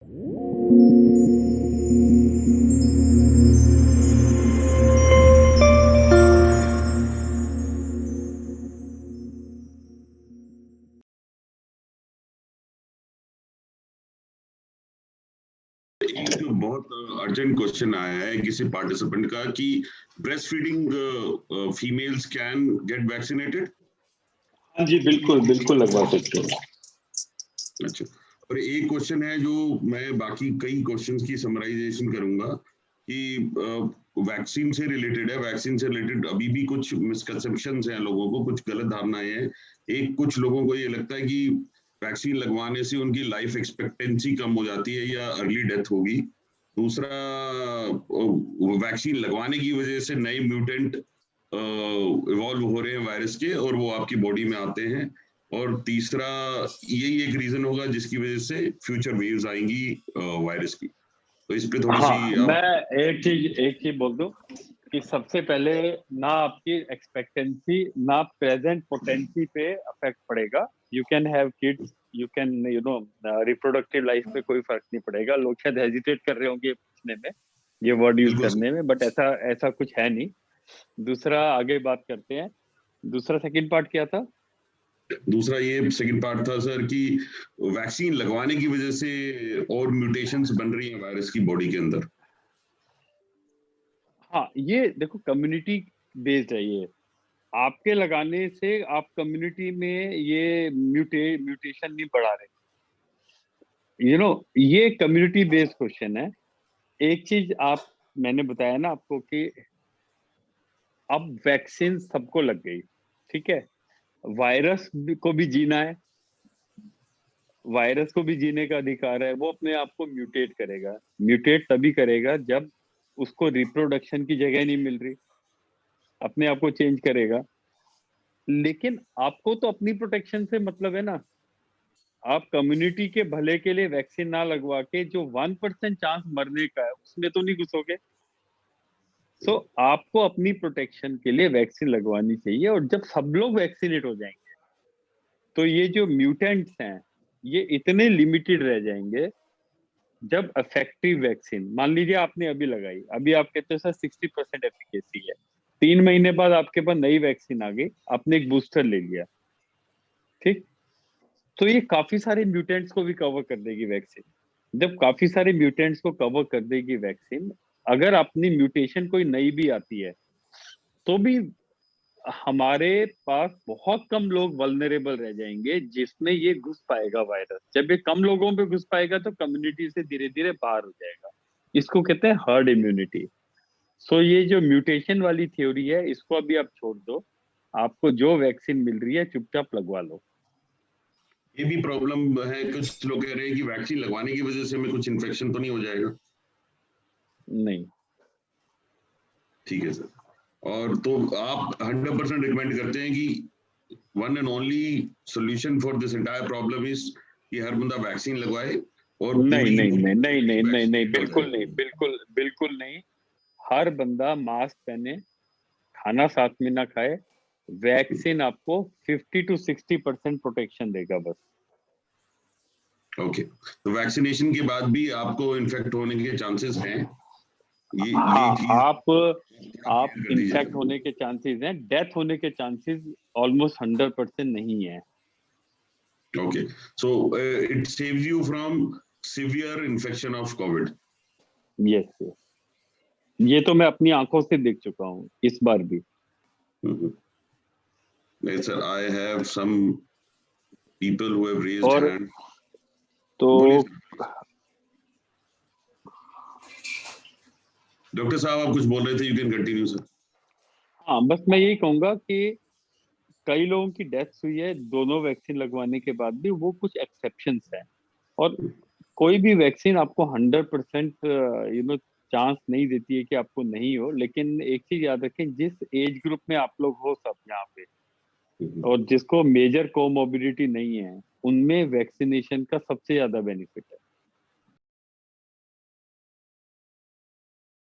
एक बहुत urgent question आया है किसी पार्टिसिपेंट का कि breast feeding females can get vaccinated. हाँ जी, बिल्कुल बिल्कुल लगवा सकते हो। अच्छा, और एक क्वेश्चन है जो मैं बाकी कई क्वेश्चंस की समराइजेशन करूंगा कि वैक्सीन से रिलेटेड है। वैक्सीन से रिलेटेड अभी भी कुछ मिसकंसेप्शंस हैं, लोगों को कुछ गलत धारणाएं हैं। एक कुछ लोगों को ये लगता है कि वैक्सीन लगवाने से उनकी लाइफ एक्सपेक्टेंसी कम हो जाती है या अर्ली डेथ होगी। दूसरा, वैक्सीन लगवाने की वजह से नए म्यूटेंट इवॉल्व हो रहे हैं वायरस के और वो आपकी बॉडी में आते हैं। और तीसरा, यही एक रीजन होगा जिसकी वजह से फ्यूचर वेव्स आएंगी वायरस की। तो इस पे थोड़ी सी मैं एक चीज बोल दूं कि सबसे पहले ना आपकी एक्सपेक्टेंसी ना प्रेजेंट पोटेंसी पे अफेक्ट पड़ेगा। You can have kids, you can reproductive life पे कोई फर्क नहीं पड़ेगा। लोग शायद हेजिटेट कर रहे होंगे पूछने में, ये वर्ड यूज करने में, बट ऐसा कुछ है नहीं। दूसरा, आगे बात करते हैं। दूसरा सेकंड पार्ट क्या था? दूसरा ये सेकंड पार्ट था सर कि वैक्सीन लगवाने की वजह से और म्यूटेशंस बन रही हैं वायरस की बॉडी के अंदर। हाँ, ये देखो कम्युनिटी बेस्ड है। ये आपके लगाने से आप कम्युनिटी में ये म्यूटेशन नहीं बढ़ा रहे। ये कम्युनिटी बेस्ड क्वेश्चन है। एक चीज मैंने बताया ना आपको कि अब वैक्सीन सबको लग गई, ठीक है। वायरस को भी जीना है, वायरस को भी जीने का अधिकार है। वो अपने आप को म्यूटेट करेगा। म्यूटेट तभी करेगा जब उसको रिप्रोडक्शन की जगह नहीं मिल रही, अपने आप को चेंज करेगा। लेकिन आपको तो अपनी प्रोटेक्शन से मतलब है ना। आप कम्युनिटी के भले के लिए वैक्सीन ना लगवा के जो 1% चांस मरने का है उसमें तो नहीं घुसोगे। सो आपको अपनी प्रोटेक्शन के लिए वैक्सीन लगवानी चाहिए। और जब सब लोग वैक्सीनेट हो जाएंगे तो ये जो म्यूटेंट्स हैं ये इतने लिमिटेड रह जाएंगे। जब इफेक्टिव वैक्सीन, मान लीजिए आपने अभी लगाई, अभी आप कहते हो सर 60% एफिकेसी है, 3 महीने बाद आपके पास नई वैक्सीन आ गई, आपने एक बूस्टर ले लिया, ठीक। तो ये काफी सारे म्यूटेंट्स को भी कवर कर देगी वैक्सीन। जब काफी सारे म्यूटेंट्स को कवर कर देगी वैक्सीन, अगर अपनी म्यूटेशन कोई नई भी आती है तो भी हमारे पास बहुत कम लोग वल्नरेबल रह जाएंगे जिसमें ये घुस पाएगा वायरस। जब ये कम लोगों पे घुस पाएगा तो कम्युनिटी से धीरे धीरे बाहर हो जाएगा। इसको कहते हैं हर्ड इम्यूनिटी। सो ये जो म्यूटेशन वाली थ्योरी है इसको अभी आप छोड़ दो। आपको जो वैक्सीन मिल रही है चुपचाप लगवा लो। ये भी प्रॉब्लम है, कुछ लोग कह रहे हैं कि वैक्सीन लगवाने की वजह से हमें कुछ इन्फेक्शन तो नहीं हो जाएगा। नहीं, ठीक है सर। और तो आप 100% रिकमेंड करते हैं कि one and only solution for this entire problem is कि हर बंदा वैक्सीन लगवाए और नहीं, पूरी नहीं, नहीं, नहीं, नहीं, नहीं, नहीं, वैक्सीन बिल्कुल नहीं, बिल्कुल बिल्कुल नहीं। हर बंदा मास्क पहने, खाना साथ में ना खाए। वैक्सीन आपको 50 to 60% प्रोटेक्शन देगा बस। ओके, तो वैक्सीनेशन के बाद भी आपको इन्फेक्ट होने के चांसेस हैं। ये हाँ, चीज आप कर दी इन्फेक्ट जाए। होने के चांसेस हैं। डेथ होने के चांसेस ऑलमोस्ट 100% नहीं है। Okay, so it saves you from severe infection of COVID. Yes, yes, ये तो मैं अपनी आंखों से देख चुका हूँ इस बार भी। Yes, sir, I have some people who have raised और hand. तो बोलिए डॉक्टर साहब, आप कुछ बोल रहे थे, यू कैन कंटिन्यू सर। हाँ, बस मैं यही कहूंगा कि कई लोगों की डेथ हुई है दोनों वैक्सीन लगवाने के बाद भी, वो कुछ एक्सेप्शंस हैं। और कोई भी वैक्सीन आपको 100% चांस नहीं देती है कि आपको नहीं हो। लेकिन एक चीज याद रखें, जिस एज ग्रुप में आप लोग हो सब यहाँ पे, और जिसको मेजर कोमोबिडिटी नहीं है, उनमें वैक्सीनेशन का सबसे ज्यादा बेनिफिट है।